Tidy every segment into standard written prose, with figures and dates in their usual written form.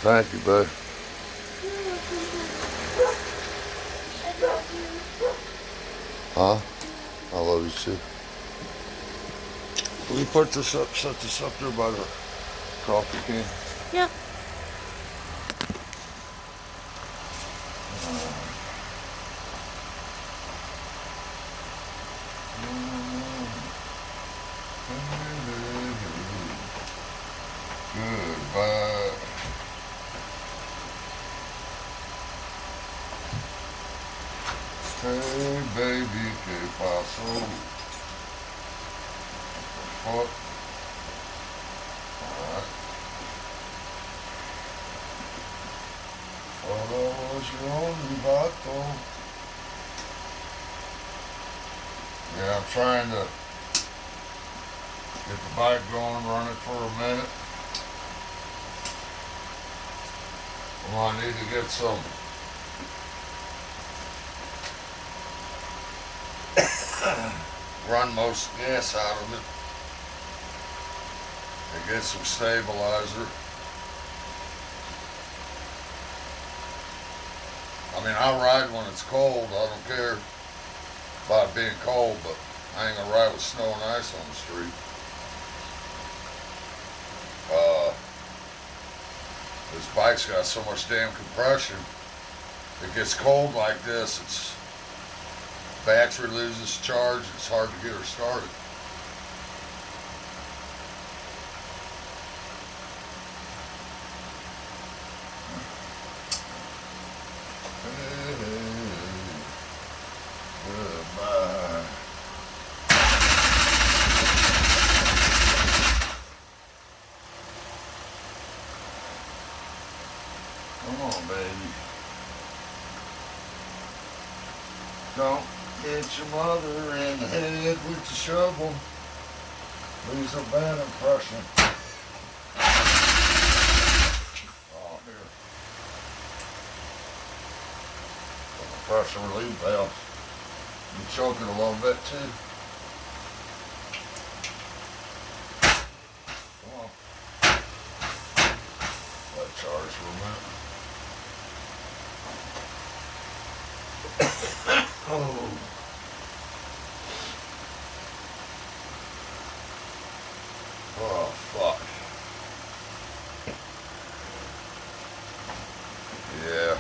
Thank you, babe. Huh? I love you too. Will you put this up, set this up there by the coffee can? Yep. Goodbye. Hey, baby, ¿qué pasó? What? Alright. Thought I was your only vato. Yeah, I'm trying to get the bike going, run it for a minute. Well, I need to get some run most gas out of it and get some stabilizer. I mean, I'll ride when it's cold. I don't care about being cold, but I ain't gonna ride with snow and ice on the street. This bike's got so much damn compression. It gets cold like this, its battery loses charge. It's hard to get her started. Goodbye. Come on, baby. Don't hit your mother in the head with the shovel. Leaves a bad impression. Oh, here. The pressure relief valve. You choke it a little bit too. Come on. Let it charge for a minute. Oh. Oh, fuck. Yeah.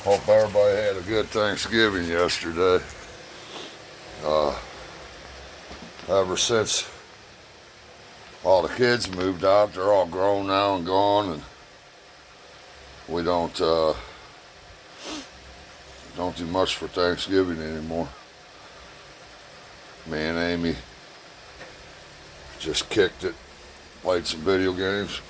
Hope everybody had a good Thanksgiving yesterday. Ever since all the kids moved out, they're all grown now and gone, and we don't do much for Thanksgiving anymore. Me and Amy just kicked it, played some video games.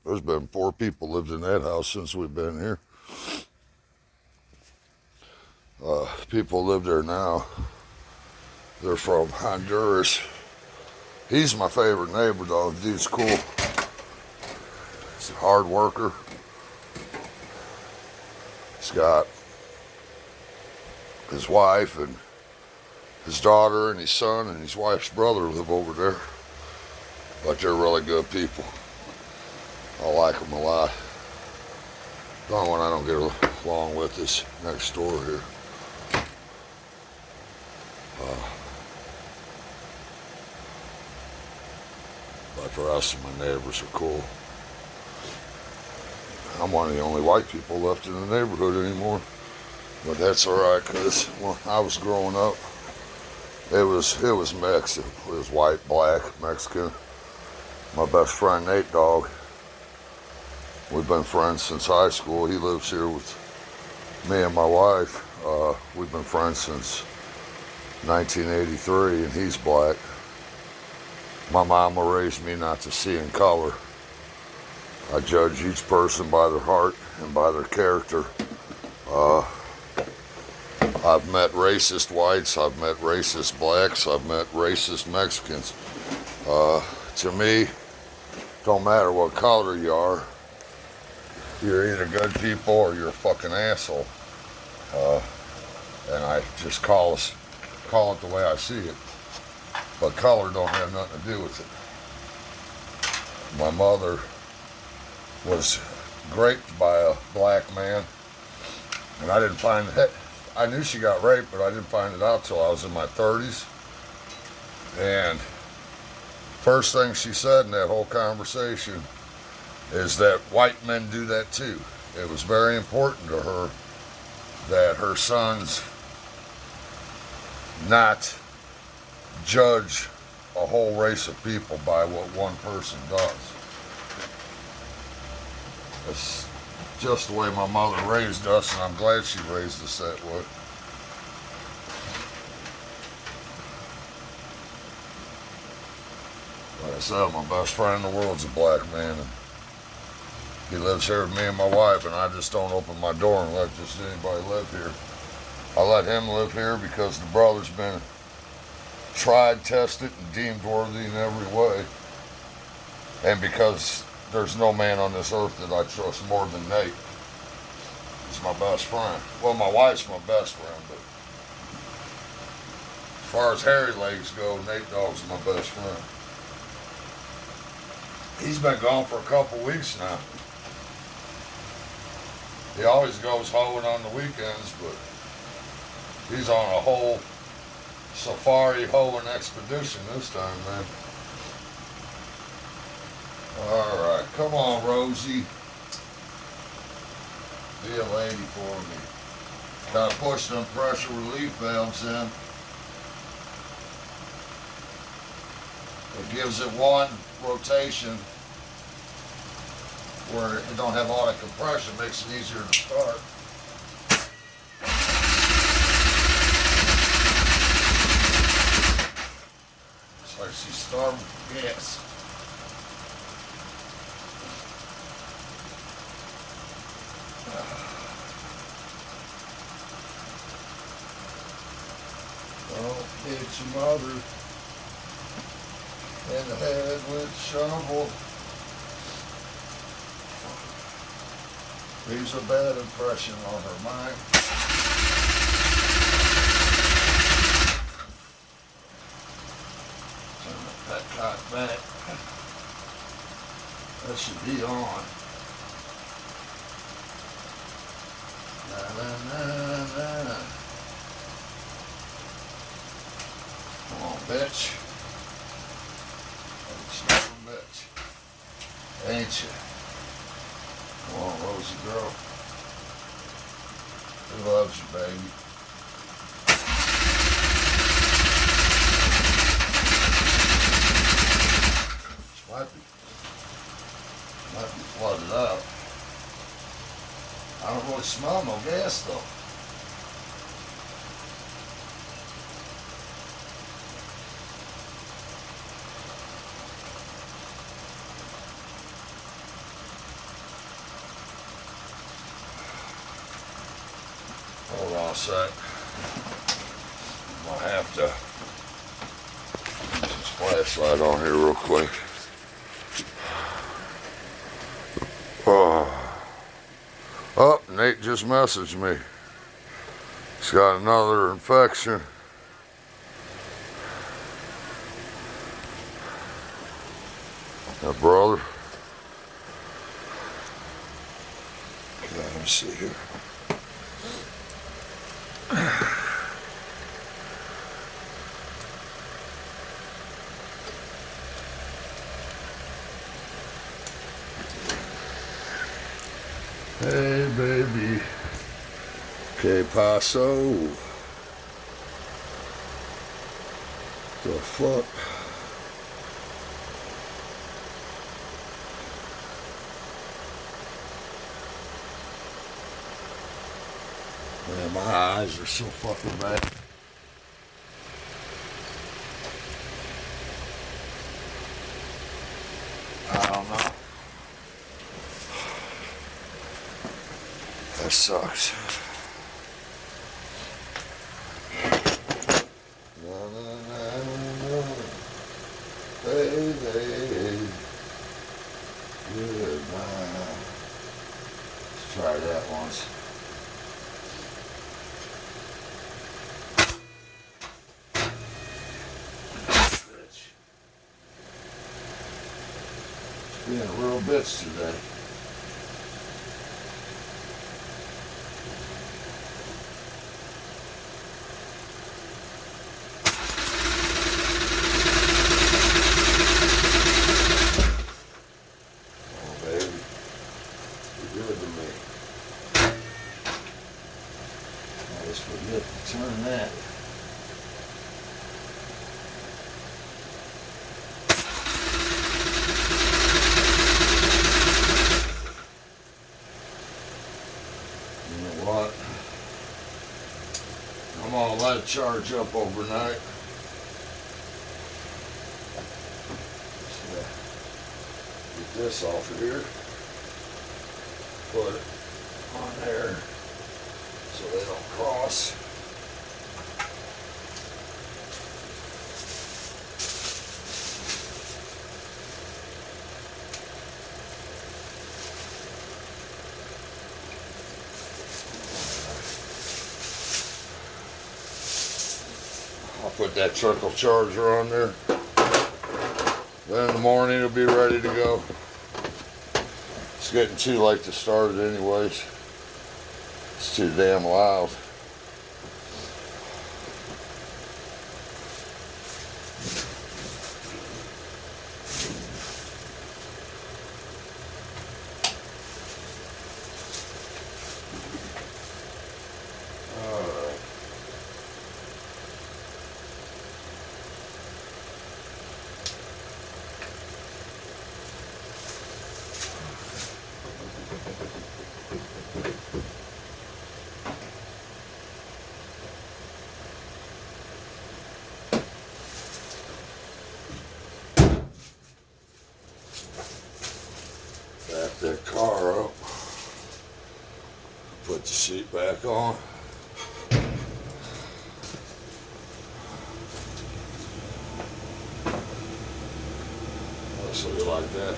There's been 4 people lived in that house since we've been here. People live there now. They're from Honduras. He's my favorite neighbor though. The dude's cool. He's a hard worker. He's got his wife and his daughter and his son and his wife's brother live over there. But they're really good people. I like them a lot. The only one I don't get along with is next door here. But the rest of my neighbors are cool. I'm one of the only white people left in the neighborhood anymore. But that's alright, because when I was growing up, it was mixed. It was white, black, Mexican. My best friend Nate Dogg, we've been friends since high school. He lives here with me and my wife. We've been friends since 1983, and he's black. My mama raised me not to see in color. I judge each person by their heart and by their character. I've met racist whites, I've met racist blacks, I've met racist Mexicans. To me, don't matter what color you are, you're either good people or you're a fucking asshole. Uh, and I just call it the way I see it. But color don't have nothing to do with it. My mother was raped by a black man, and I didn't find it. I knew she got raped, but I didn't find it out till I was in my 30s. And first thing she said in that whole conversation is that white men do that too. It was very important to her that her sons not judge a whole race of people by what one person does. That's just the way my mother raised us, and I'm glad she raised us that way. Like I said, my best friend in the world's a black man, and he lives here with me and my wife, and I just don't open my door and let just anybody live here. I let him live here because the brother's been tried, tested, and deemed worthy in every way, and because there's no man on this earth that I trust more than Nate. He's my best friend. Well, my wife's my best friend, but as far as hairy legs go, Nate Dogg's my best friend. He's been gone for a couple weeks now. He always goes hoeing on the weekends, but he's on a whole safari hoeing expedition this time, man. Alright, come on, Rosie. Be a lady for me. Gotta push them pressure relief valves in. It gives it one rotation where it don't have all that compression, makes it easier to start. It's like she's starving for gas. Don't hit your mother in the head with a shovel. Leaves a bad impression on her mind. Turn that cot back. That should be on. Na na na na. Come on, bitch. Stubborn bitch. Ain't you? Come on, Rosie girl. Who loves you, baby? She might be flooded out. I don't really smell no gas though. Hold on a sec. I'll have to use this flashlight on here real quick. Oh, Nate just messaged me. He's got another infection. Now, brother. Okay, let me see here. Hey, baby. Que paso? The fuck? Man, my eyes are so fucking bad. I don't know. That sucks. baby. Goodbye. Let's try that once. It's being a real bitch today. Forget to turn that. You know what? I'm gonna let it charge up overnight. So, get this off of here. Put it on there so they don't cross. I'll put that trickle charger on there. Then in the morning it'll be ready to go. It's getting too late to start it anyways. It's too damn loud. Alright. Back that car up. Put the seat back on. So you like that?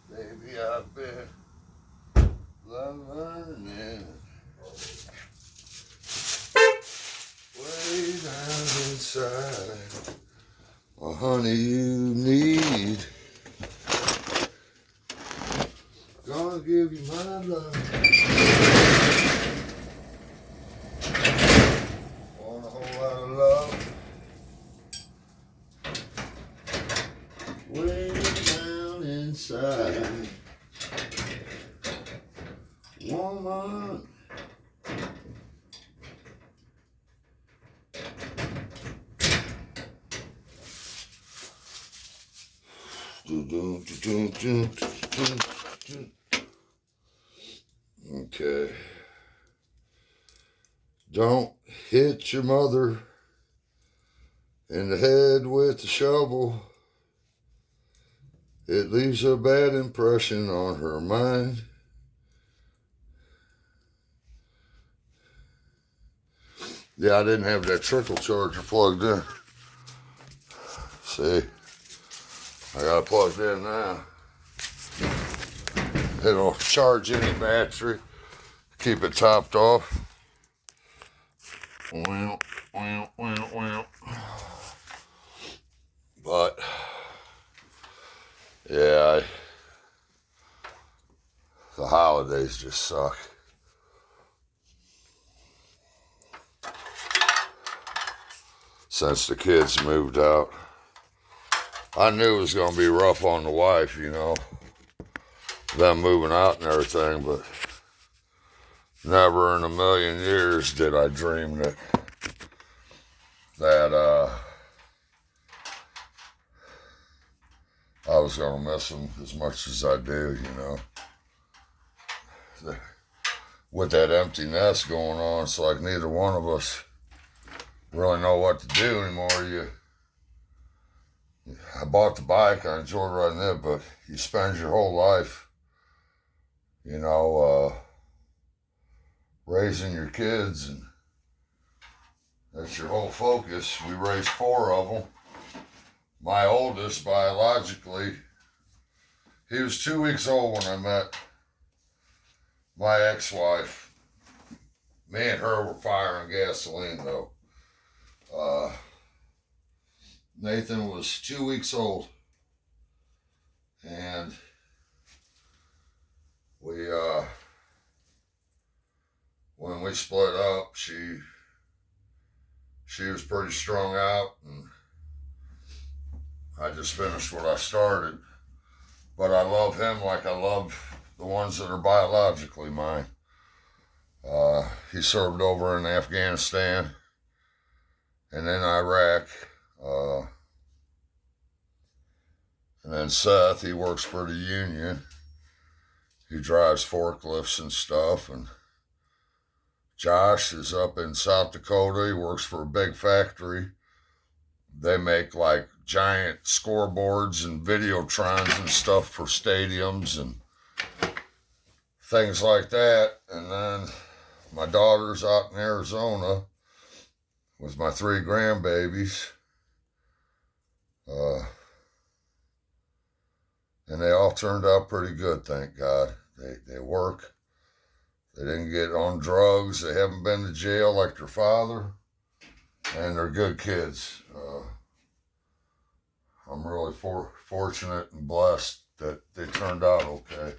Maybe I've been learning way down inside. Well, honey, you need. Gonna give you my love. Want a whole lot of love. Way down inside. Woman. Okay. Don't hit your mother in the head with a shovel. It leaves a bad impression on her mind. Yeah, I didn't have that trickle charger plugged in. See, I got it plugged in now. It'll charge any battery. Keep it topped off. Well. But yeah, the holidays just suck. Since the kids moved out, I knew it was going to be rough on the wife, you know, them moving out and everything, but never in a million years did I dream that I was going to miss them as much as I do, you know. With that empty nest going on, it's like neither one of us really know what to do anymore. I bought the bike, I enjoy riding it, but you spend your whole life, you know, raising your kids, and that's your whole focus. We raised 4 of them. My oldest, biologically, he was 2 weeks old when I met my ex-wife. Me and her were firing gasoline, though. Nathan was 2 weeks old, and when we split up, she was pretty strung out, and I just finished what I started. But I love him like I love the ones that are biologically mine. He served over in Afghanistan and in Iraq. And then Seth, he works for the union. He drives forklifts and stuff. And Josh is up in South Dakota. He works for a big factory. They make like giant scoreboards and videotrons and stuff for stadiums and things like that. And then my daughter's out in Arizona with my 3 grandbabies. And they all turned out pretty good, thank God. They work. They didn't get on drugs. They haven't been to jail like their father. And they're good kids. I'm really fortunate and blessed that they turned out okay.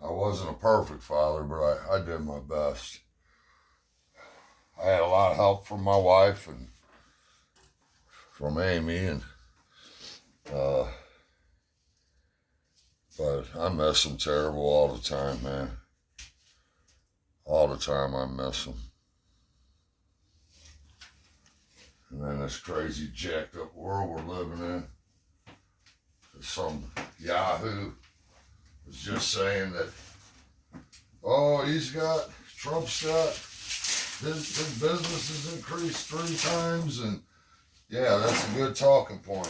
I wasn't a perfect father, but I did my best. I had a lot of help from my wife and from Amy, and but I miss them terrible all the time, man. All the time I miss them. And then this crazy jacked up world we're living in. Some Yahoo was just saying that, oh, Trump's got, his business has increased 3 times, and yeah, that's a good talking point.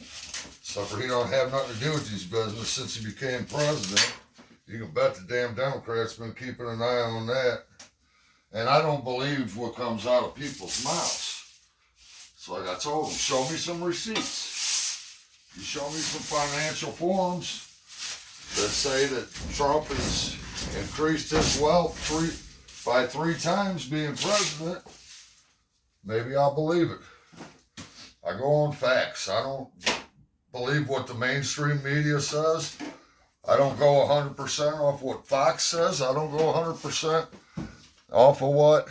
Except he don't have nothing to do with these business since he became president. You can bet the damn Democrats been keeping an eye on that. And I don't believe what comes out of people's mouths. So like I told them, show me some receipts. You show me some financial forms that say that Trump has increased his wealth by 3 times being president, maybe I'll believe it. I go on facts. I don't believe what the mainstream media says. I don't go 100% off what Fox says. I don't go 100% off of what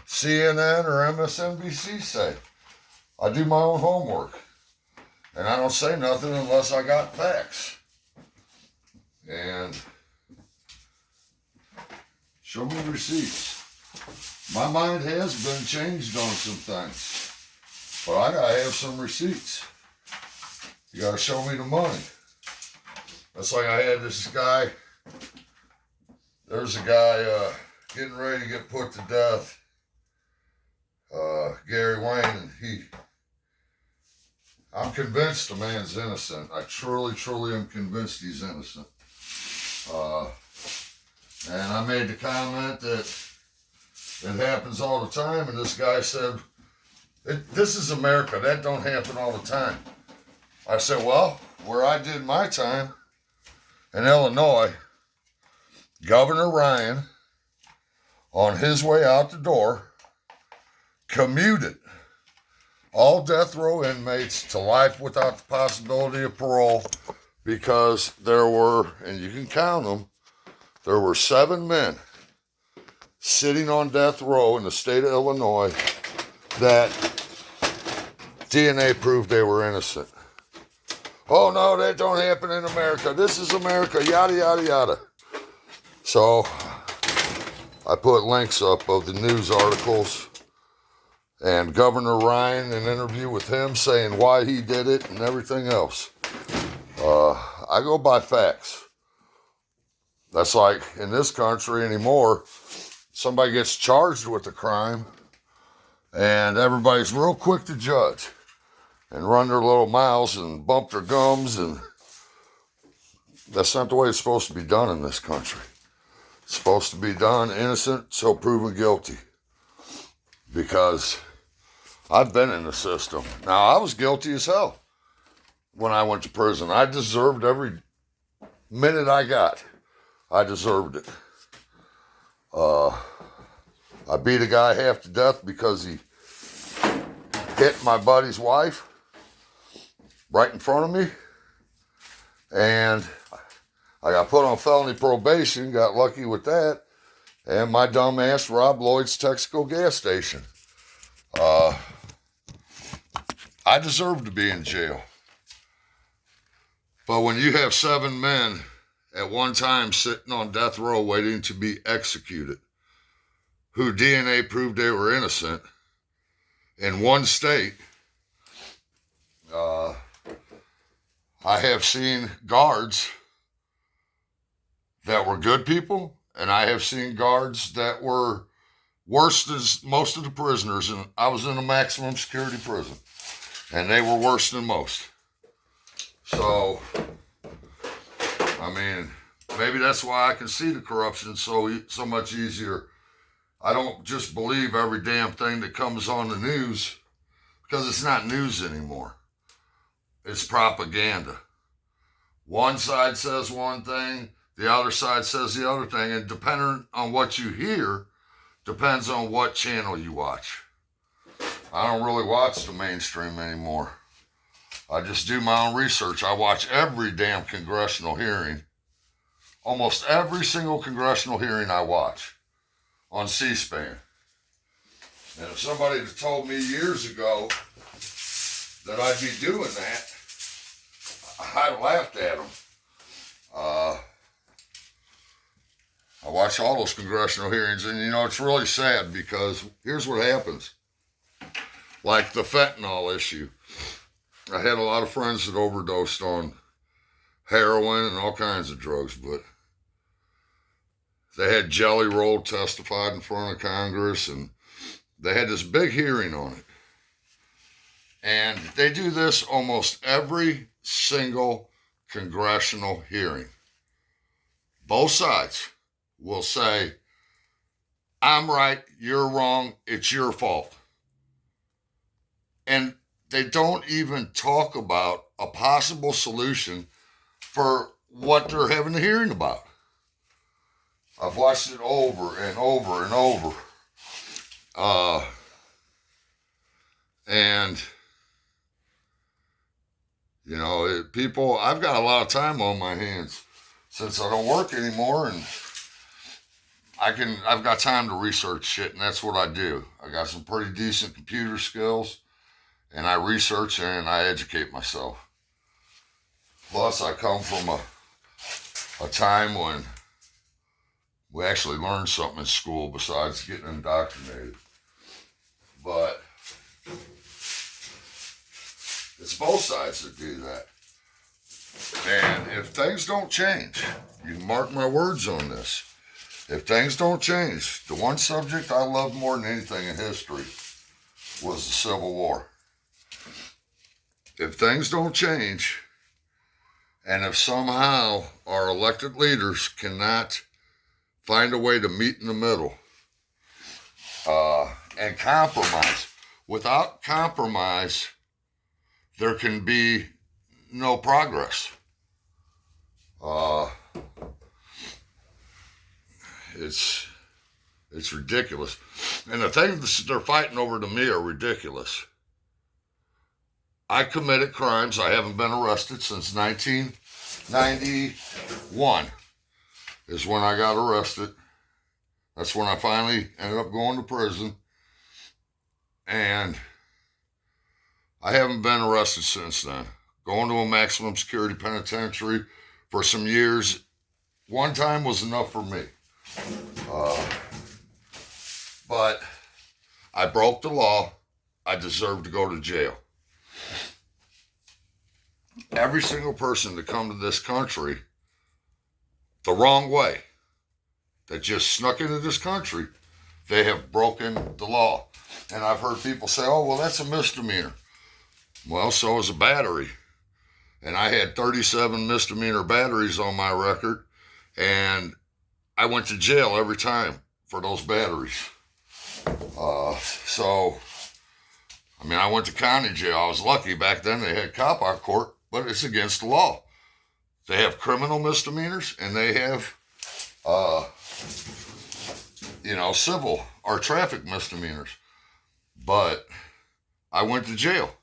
CNN or MSNBC say. I do my own homework. And I don't say nothing unless I got facts. And show me receipts. My mind has been changed on some things. But I gotta have some receipts. You gotta show me the money. That's like I had this guy. There's a guy getting ready to get put to death. Gary Wayne, and I'm convinced the man's innocent. I truly, truly am convinced he's innocent. And I made the comment that it happens all the time, and this guy said, this is America, that don't happen all the time. I said, well, where I did my time, in Illinois, Governor Ryan, on his way out the door, commuted all death row inmates to life without the possibility of parole because there were, and you can count them, there were 7 men sitting on death row in the state of Illinois that DNA proved they were innocent. Oh no, that don't happen in America. This is America, yada, yada, yada. So I put links up of the news articles and Governor Ryan, an interview with him saying why he did it and everything else. I go by facts. That's like in this country anymore, somebody gets charged with a crime and everybody's real quick to judge and run their little mouths and bump their gums, and that's not the way it's supposed to be done in this country. It's supposed to be done innocent, so proven guilty. Because I've been in the system. Now, I was guilty as hell when I went to prison. I deserved every minute I got. I deserved it. I beat a guy half to death because he hit my buddy's wife right in front of me. And I got put on felony probation, got lucky with that. And my dumb ass robbed Lloyd's Texaco gas station. I deserve to be in jail. But when you have 7 men at one time sitting on death row waiting to be executed, who DNA proved they were innocent in one state, I have seen guards that were good people, and I have seen guards that were worse than most of the prisoners. And I was in a maximum security prison, and they were worse than most. So, I mean, maybe that's why I can see the corruption so much easier. I don't just believe every damn thing that comes on the news, because it's not news anymore. It's propaganda. One side says one thing, the other side says the other thing, and depending on what you hear, depends on what channel you watch. I don't really watch the mainstream anymore. I just do my own research. I watch every damn congressional hearing. Almost every single congressional hearing I watch on C-SPAN. And if somebody had told me years ago that I'd be doing that, I'd laughed at them. I watch all those congressional hearings, and you know, it's really sad because here's what happens. Like the fentanyl issue. I had a lot of friends that overdosed on heroin and all kinds of drugs, but they had Jelly Roll testified in front of Congress, and they had this big hearing on it. And they do this almost every single congressional hearing. Both sides will say, I'm right, you're wrong, it's your fault. And they don't even talk about a possible solution for what they're having a hearing about. I've watched it over and over and over. And, you know, people, I've got a lot of time on my hands since I don't work anymore, and I've got time to research shit, and that's what I do. I got some pretty decent computer skills, and I research and I educate myself. Plus, I come from a time when we actually learned something in school besides getting indoctrinated. But it's both sides that do that. And if things don't change, you can mark my words on this. If things don't change, the one subject I loved more than anything in history was the Civil War. If things don't change, and if somehow our elected leaders cannot find a way to meet in the middle and compromise, without compromise, there can be no progress. it's ridiculous. And the things they're fighting over to me are ridiculous. I committed crimes. I haven't been arrested since 1991 is when I got arrested. That's when I finally ended up going to prison. And I haven't been arrested since then. Going to a maximum security penitentiary for some years, one time was enough for me. But I broke the law. I deserve to go to jail. Every single person that come to this country the wrong way, that just snuck into this country, they have broken the law. And I've heard people say, oh, well, that's a misdemeanor. Well, so is a battery. And I had 37 misdemeanor batteries on my record, and I went to jail every time for those batteries. I went to county jail. I was lucky back then they had cop-out court, but it's against the law. They have criminal misdemeanors, and they have, civil or traffic misdemeanors. But I went to jail.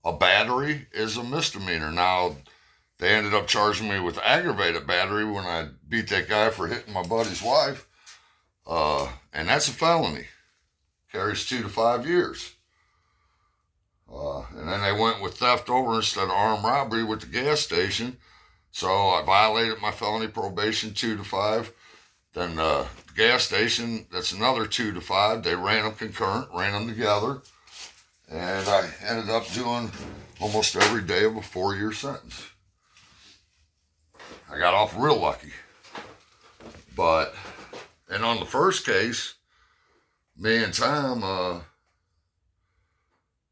A battery is a misdemeanor. Now, they ended up charging me with aggravated battery when I beat that guy for hitting my buddy's wife. And that's a felony. Carries 2 to 5 years. And then they went with theft over instead of armed robbery with the gas station. So I violated my felony probation 2 to 5. Then the gas station, that's another 2 to 5. They ran them concurrent, ran them together. And I ended up doing almost every day of a 4-year sentence. I got off real lucky. And on the first case, me and Tom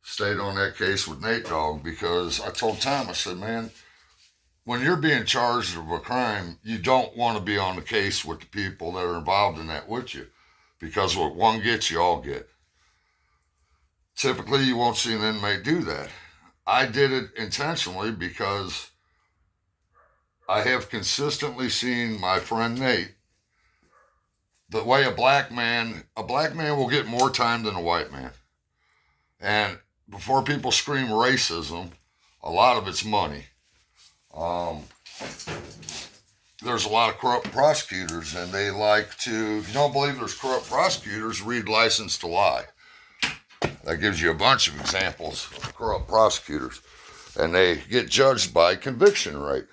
stayed on that case with Nate Dogg because I told Tom, I said, man, when you're being charged of a crime, you don't want to be on the case with the people that are involved in that with you, because what one gets, you all get. Typically, you won't see an inmate do that. I did it intentionally because I have consistently seen my friend Nate, the way a black man will get more time than a white man. And before people scream racism, a lot of it's money. There's a lot of corrupt prosecutors, and they like to, if you don't believe there's corrupt prosecutors, read License to Lie. That gives you a bunch of examples of corrupt prosecutors. And they get judged by conviction rate.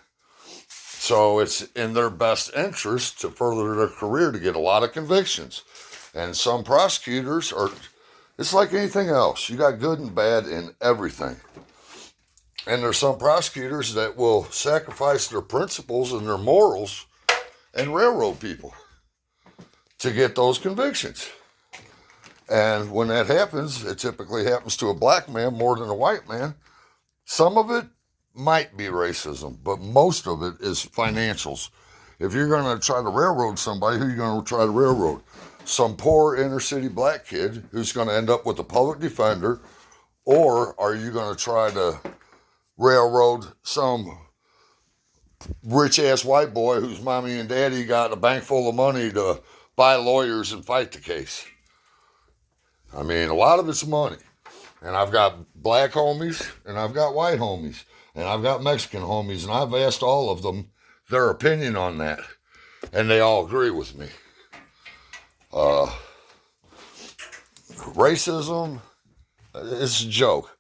So it's in their best interest to further their career to get a lot of convictions. And some prosecutors it's like anything else. You got good and bad in everything. And there's some prosecutors that will sacrifice their principles and their morals and railroad people to get those convictions. And when that happens, it typically happens to a black man more than a white man. Some of it might be racism, but most of it is financials. If you're going to try to railroad somebody, who are you going to try to railroad? Some poor inner city black kid who's going to end up with a public defender, or are you going to try to railroad some rich ass white boy whose mommy and daddy got a bank full of money to buy lawyers and fight the case? I mean, a lot of it's money. And I've got black homies, and I've got white homies, and I've got Mexican homies, and I've asked all of them their opinion on that, and they all agree with me. Racism is a joke.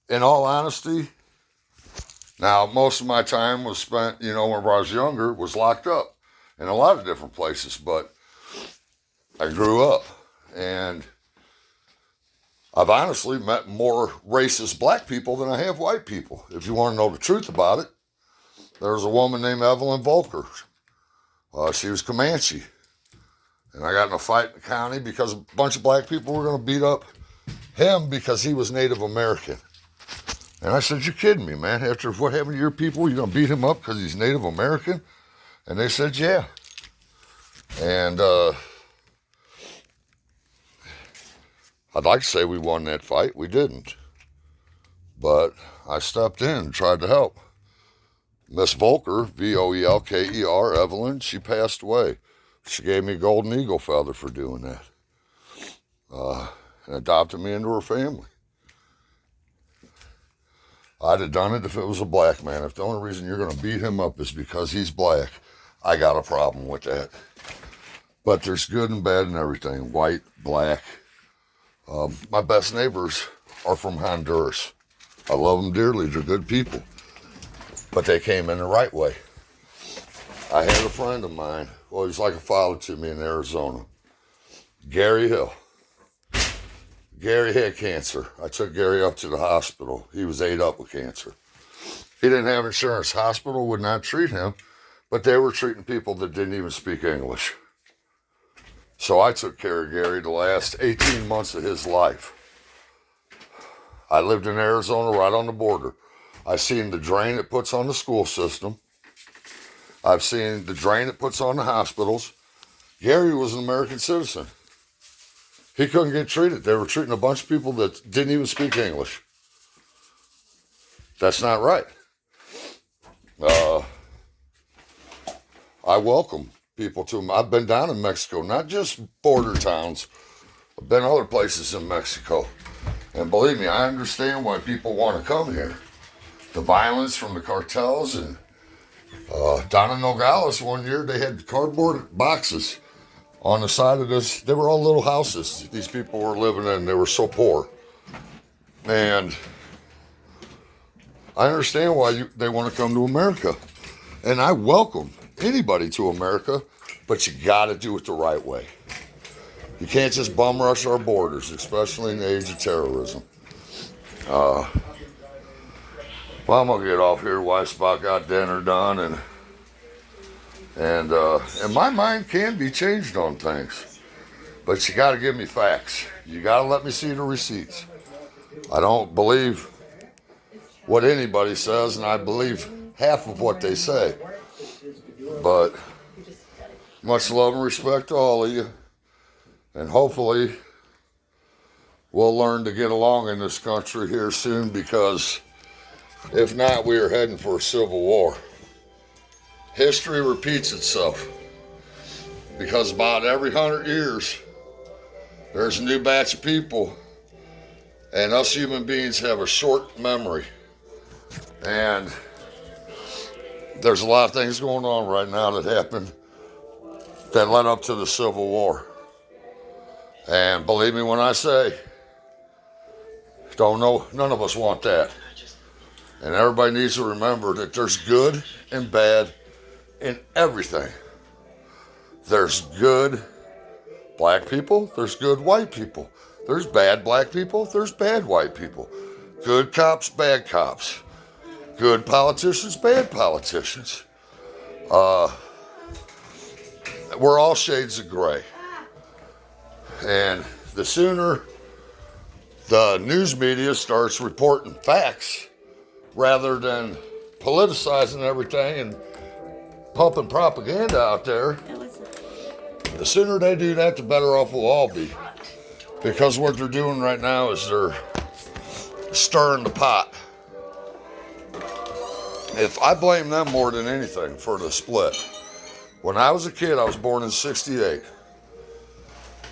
In all honesty, now most of my time was spent, when I was younger, was locked up in a lot of different places, but I grew up, and I've honestly met more racist black people than I have white people. If you want to know the truth about it, there's a woman named Evelyn Volker. She was Comanche. And I got in a fight in the county because a bunch of black people were going to beat up him because he was Native American. And I said, you're kidding me, man. After what happened to your people, you're going to beat him up because he's Native American? And they said, yeah. And I'd like to say we won that fight. We didn't. But I stepped in and tried to help. Miss Volker, Volker, Evelyn, she passed away. She gave me a golden eagle feather for doing that. And adopted me into her family. I'd have done it if it was a black man. If the only reason you're going to beat him up is because he's black, I got a problem with that. But there's good and bad in everything. White, black. My best neighbors are from Honduras. I love them dearly. They're good people. But they came in the right way. I had a friend of mine. Well, he's like a father to me in Arizona. Gary Hill. Gary had cancer. I took Gary up to the hospital. He was ate up with cancer. He didn't have insurance. Hospital would not treat him, but they were treating people that didn't even speak English. So I took care of Gary the last 18 months of his life. I lived in Arizona right on the border. I've seen the drain it puts on the school system. I've seen the drain it puts on the hospitals. Gary was an American citizen. He couldn't get treated. They were treating a bunch of people that didn't even speak English. That's not right. I welcome people to them. I've been down in Mexico, not just border towns. I've been other places in Mexico. And believe me, I understand why people want to come here. The violence from the cartels and down in Nogales one year, they had cardboard boxes on the side of this. They were all little houses these people were living in. They were so poor. And I understand why they want to come to America. And I welcome anybody to America, but you got to do it the right way. You can't just bum rush our borders, especially in the age of terrorism. Well, I'm going to get off here. Wife's about got dinner done, and my mind can be changed on things. But you got to give me facts. You got to let me see the receipts. I don't believe what anybody says, and I believe half of what they say. But much love and respect to all of you. And hopefully we'll learn to get along in this country here soon, because if not, we are heading for a civil war. History repeats itself, because about every 100 years, there's a new batch of people, and us human beings have a short memory. And there's a lot of things going on right now that happened that led up to the Civil War. And believe me when I say, none of us want that. And everybody needs to remember that there's good and bad in everything. There's good black people, there's good white people. There's bad black people, there's bad white people. Good cops, bad cops. Good politicians, bad politicians. We're all shades of gray. And the sooner the news media starts reporting facts rather than politicizing everything and pumping propaganda out there, the sooner they do that, the better off we'll all be. Because what they're doing right now is they're stirring the pot. If I blame them more than anything for the split. When I was a kid, I was born in '68.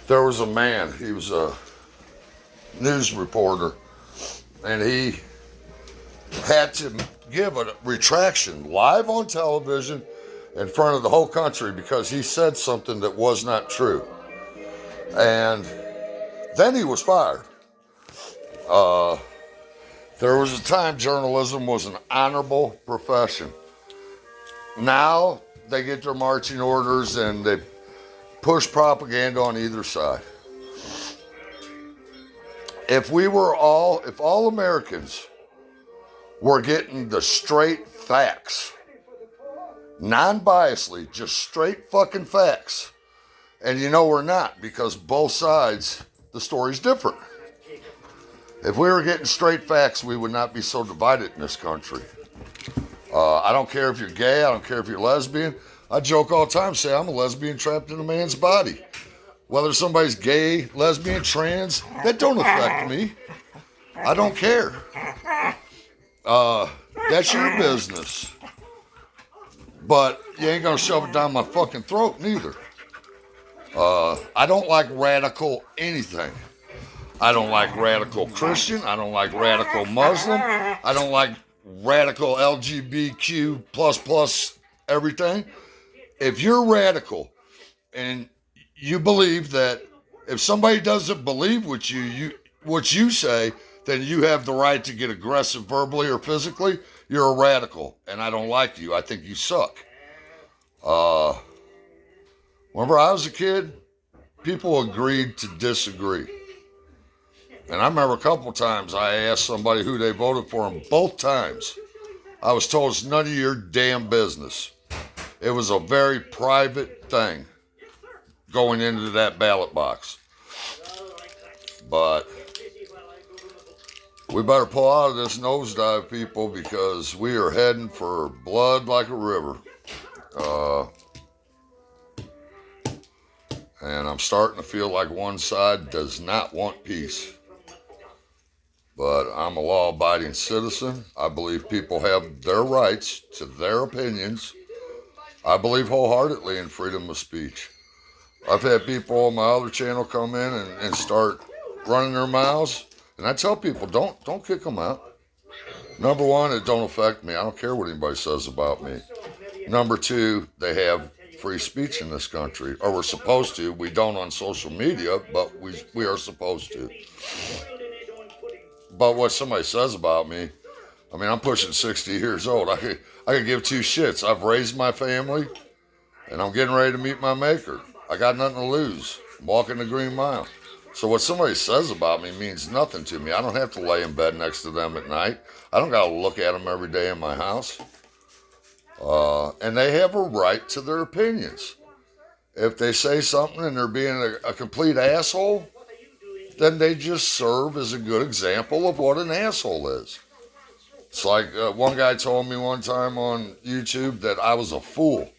There was a man, he was a news reporter, and he had to give a retraction live on television in front of the whole country because he said something that was not true. And then he was fired. There was a time journalism was an honorable profession. Now they get their marching orders and they push propaganda on either side. If all Americans were getting the straight facts, non-biasedly, just straight fucking facts, and we're not, because both sides, the story's different. If we were getting straight facts, we would not be so divided in this country. I don't care if you're gay, I don't care if you're lesbian. I joke all the time, say I'm a lesbian trapped in a man's body. Whether somebody's gay, lesbian, trans, that don't affect me. I don't care. That's your business. But you ain't gonna shove it down my fucking throat neither. I don't like radical anything. I don't like radical Christian. I don't like radical Muslim. I don't like radical LGBTQ plus everything. If you're radical and you believe that if somebody doesn't believe what you say, then you have the right to get aggressive verbally or physically, you're a radical, and I don't like you. I think you suck. Whenever I was a kid, people agreed to disagree. And I remember a couple times I asked somebody who they voted for, and both times I was told it's none of your damn business. It was a very private thing going into that ballot box. But we better pull out of this nosedive, people, because we are heading for blood like a river. And I'm starting to feel like one side does not want peace. But I'm a law-abiding citizen. I believe people have their rights to their opinions. I believe wholeheartedly in freedom of speech. I've had people on my other channel come in and start running their mouths. And I tell people, don't kick them out. Number one, it don't affect me. I don't care what anybody says about me. Number two, they have free speech in this country. Or we're supposed to. We don't on social media, but we are supposed to. But what somebody says about me, I mean, I'm pushing 60 years old. I could give two shits. I've raised my family, and I'm getting ready to meet my maker. I got nothing to lose. I'm walking the green mile. So what somebody says about me means nothing to me. I don't have to lay in bed next to them at night. I don't got to look at them every day in my house. And they have a right to their opinions. If they say something and they're being a complete asshole, then they just serve as a good example of what an asshole is. It's like one guy told me one time on YouTube that I was a fool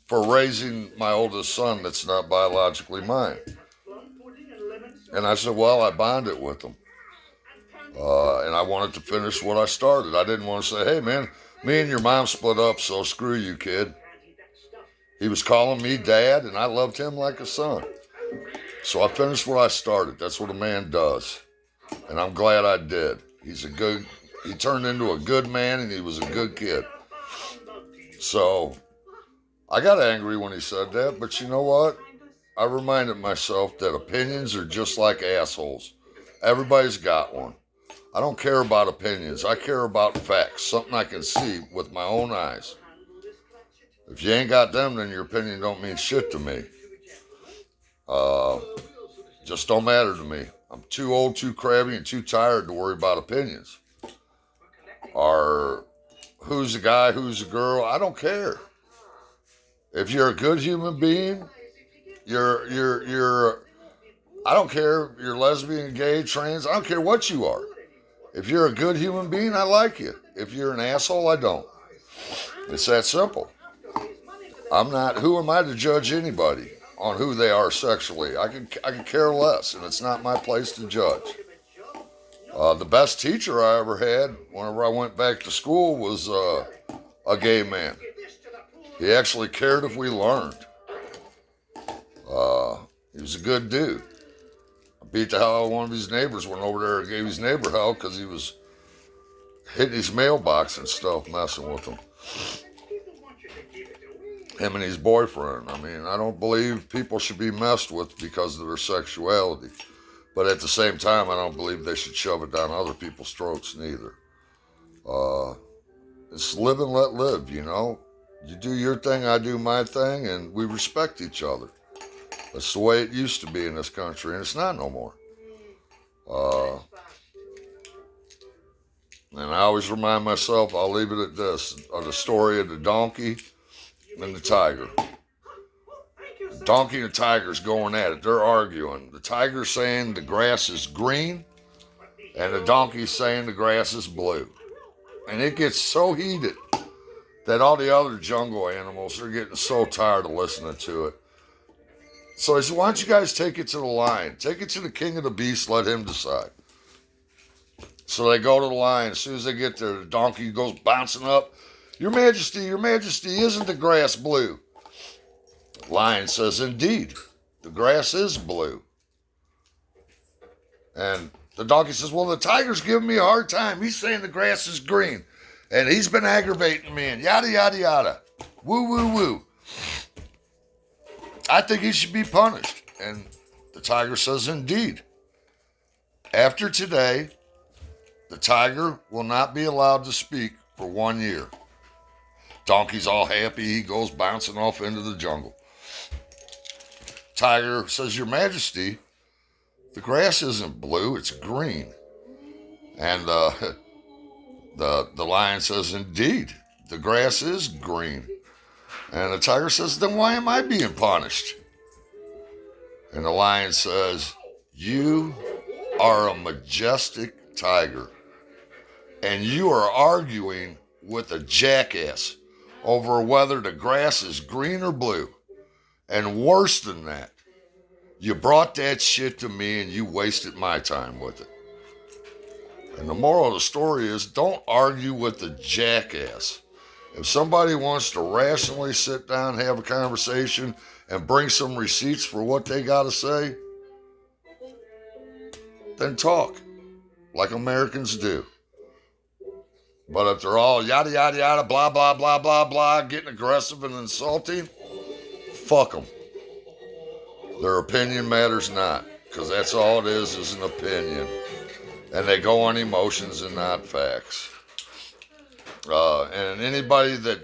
for raising my oldest son that's not biologically mine. And I said, well, I bonded with him. And I wanted to finish what I started. I didn't want to say, hey, man, me and your mom split up, so screw you, kid. He was calling me dad, and I loved him like a son. So I finished what I started. That's what a man does. And I'm glad I did. He turned into a good man, and he was a good kid. So I got angry when he said that, but you know what? I reminded myself that opinions are just like assholes. Everybody's got one. I don't care about opinions. I care about facts, something I can see with my own eyes. If you ain't got them, then your opinion don't mean shit to me. Just don't matter to me. I'm too old, too crabby, and too tired to worry about opinions. Or who's the guy, who's the girl, I don't care. If you're a good human being, I don't care if you're lesbian, gay, trans, I don't care what you are. If you're a good human being, I like you. If you're an asshole, I don't. It's that simple. Who am I to judge anybody on who they are sexually? I can care less, and it's not my place to judge. The best teacher I ever had, whenever I went back to school, was a gay man. He actually cared if we learned. He was a good dude. I beat the hell out of one of his neighbors, went over there and gave his neighbor hell because he was hitting his mailbox and stuff, messing with him. Him and his boyfriend. I mean, I don't believe people should be messed with because of their sexuality. But at the same time, I don't believe they should shove it down other people's throats neither. It's live and let live, you know. You do your thing, I do my thing, and we respect each other. That's the way it used to be in this country, and it's not no more. And I always remind myself, I'll leave it at this, of the story of the donkey and the tiger. The donkey and the tiger's going at it. They're arguing. The tiger's saying the grass is green, and the donkey's saying the grass is blue. And it gets so heated that all the other jungle animals are getting so tired of listening to it. So he said, why don't you guys take it to the lion? Take it to the king of the beasts, let him decide. So they go to the lion. As soon as they get there, the donkey goes bouncing up. Your Majesty, isn't the grass blue? Lion says, indeed. The grass is blue. And the donkey says, well, the tiger's giving me a hard time. He's saying the grass is green. And he's been aggravating me and yada, yada, yada. Woo, woo, woo. I think he should be punished. And the tiger says, indeed. After today, the tiger will not be allowed to speak for 1 year. Donkey's all happy. He goes bouncing off into the jungle. Tiger says, Your Majesty, the grass isn't blue, it's green. And the lion says, indeed, the grass is green. And the tiger says, then why am I being punished? And the lion says, you are a majestic tiger. And you are arguing with a jackass over whether the grass is green or blue. And worse than that, you brought that shit to me and you wasted my time with it. And the moral of the story is, don't argue with the jackass. If somebody wants to rationally sit down, have a conversation, and bring some receipts for what they got to say, then talk like Americans do. But if they're all yada, yada, yada, blah, blah, blah, blah, blah, getting aggressive and insulting, fuck them. Their opinion matters not, because that's all it is an opinion. And they go on emotions and not facts. And anybody that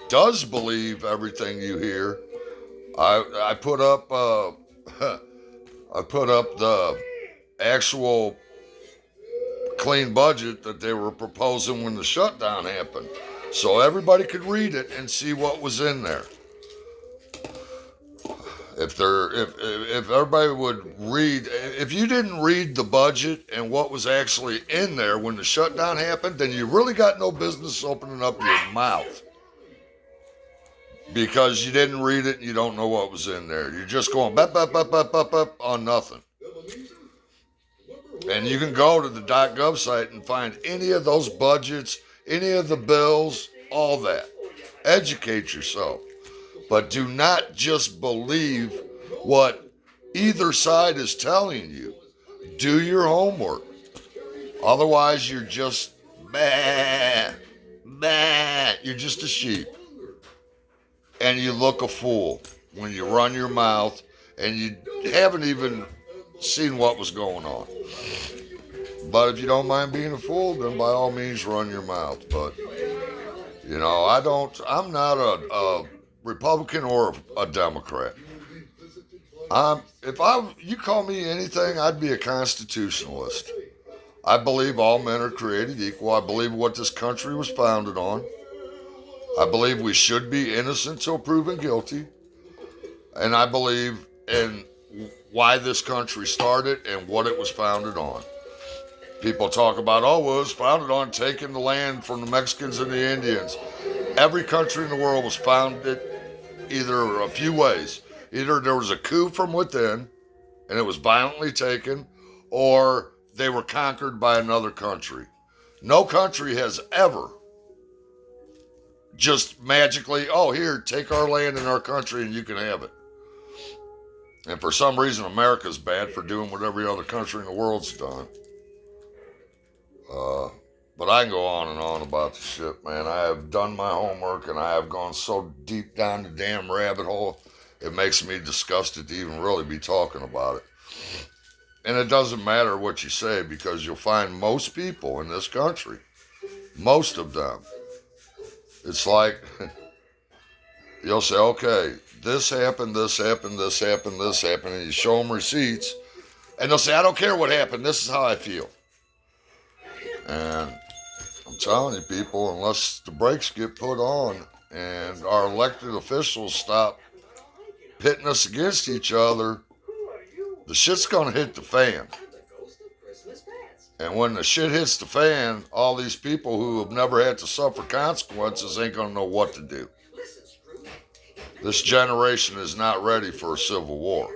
does believe everything you hear, I put up the actual clean budget that they were proposing when the shutdown happened, so everybody could read it and see what was in there. If everybody would read, if you didn't read the budget and what was actually in there when the shutdown happened, then you really got no business opening up your mouth. Because you didn't read it and you don't know what was in there. You're just going bap, bap, bap, bap, bap, bap on nothing. And you can go to the .gov site and find any of those budgets, any of the bills, all that. Educate yourself. But do not just believe what either side is telling you. Do your homework. Otherwise, you're just, you're just a sheep. And you look a fool when you run your mouth and you haven't even seen what was going on. But if you don't mind being a fool, then by all means run your mouth. But, you know, I'm not a Republican or a Democrat. You call me anything, I'd be a constitutionalist. I believe all men are created equal. I believe what this country was founded on. I believe we should be innocent till proven guilty. And I believe in why this country started and what it was founded on. People talk about, well, it was founded on taking the land from the Mexicans and the Indians. Every country in the world was founded either a few ways. Either there was a coup from within and it was violently taken, or they were conquered by another country. No country has ever just magically, here, take our land in our country and you can have it. And for some reason, America's bad for doing what every other country in the world's done. But I can go on and on about this shit, man. I have done my homework and I have gone so deep down the damn rabbit hole, it makes me disgusted to even really be talking about it. And it doesn't matter what you say, because you'll find most people in this country, most of them, it's like, you'll say, okay, this happened, this happened, this happened, this happened, and you show them receipts, and they'll say, I don't care what happened, this is how I feel. And I'm telling you, people, unless the brakes get put on and our elected officials stop pitting us against each other, the shit's gonna hit the fan. And when the shit hits the fan, all these people who have never had to suffer consequences ain't gonna know what to do. This generation is not ready for a civil war.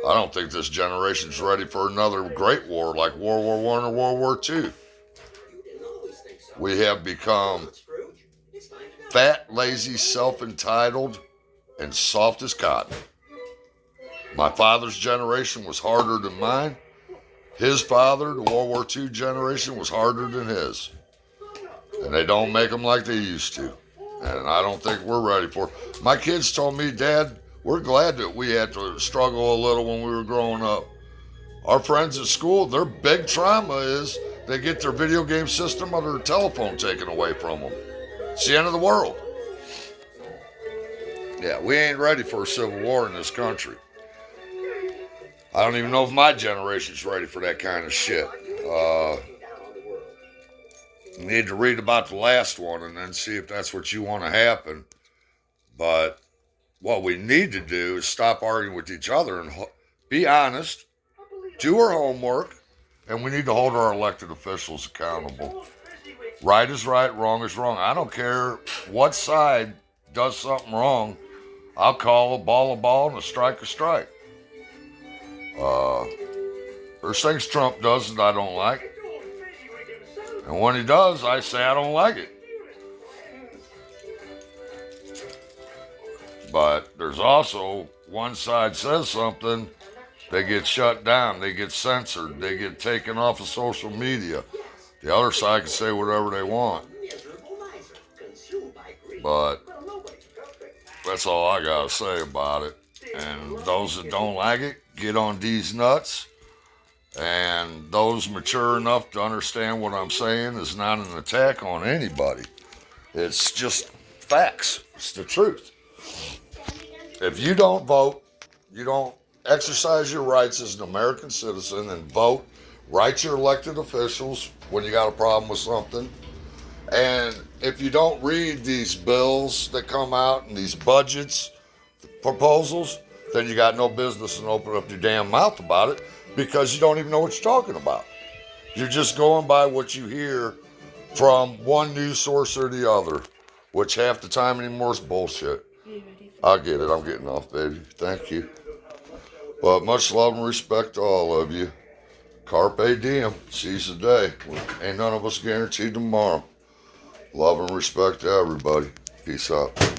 I don't think this generation's ready for another great war like World War I or World War II. We have become fat, lazy, self-entitled, and soft as cotton. My father's generation was harder than mine. His father, the World War II generation, was harder than his. And they don't make them like they used to. And I don't think we're ready for it. My kids told me, Dad, we're glad that we had to struggle a little when we were growing up. Our friends at school, their big trauma is they get their video game system or their telephone taken away from them. It's the end of the world. Yeah, we ain't ready for a civil war in this country. I don't even know if my generation's ready for that kind of shit. You need to read about the last one and then see if that's what you want to happen. But what we need to do is stop arguing with each other and be honest, do our homework, and we need to hold our elected officials accountable. Right is right, wrong is wrong. I don't care what side does something wrong. I'll call a ball, and a strike. There's things Trump does that I don't like. And when he does, I say I don't like it. But there's also one side says something, they get shut down, they get censored, they get taken off of social media. The other side can say whatever they want. But that's all I gotta say about it. And those that don't like it, get on these nuts. And those mature enough to understand what I'm saying is not an attack on anybody. It's just facts. It's the truth. If you don't vote, you don't exercise your rights as an American citizen and vote, write your elected officials when you got a problem with something. And if you don't read these bills that come out and these budgets, proposals, then you got no business in opening up your damn mouth about it because you don't even know what you're talking about. You're just going by what you hear from one news source or the other, which half the time anymore is bullshit. I get it. I'm getting off, baby. Thank you. But much love and respect to all of you. Carpe diem. Seize the day. Ain't none of us guaranteed tomorrow. Love and respect to everybody. Peace out.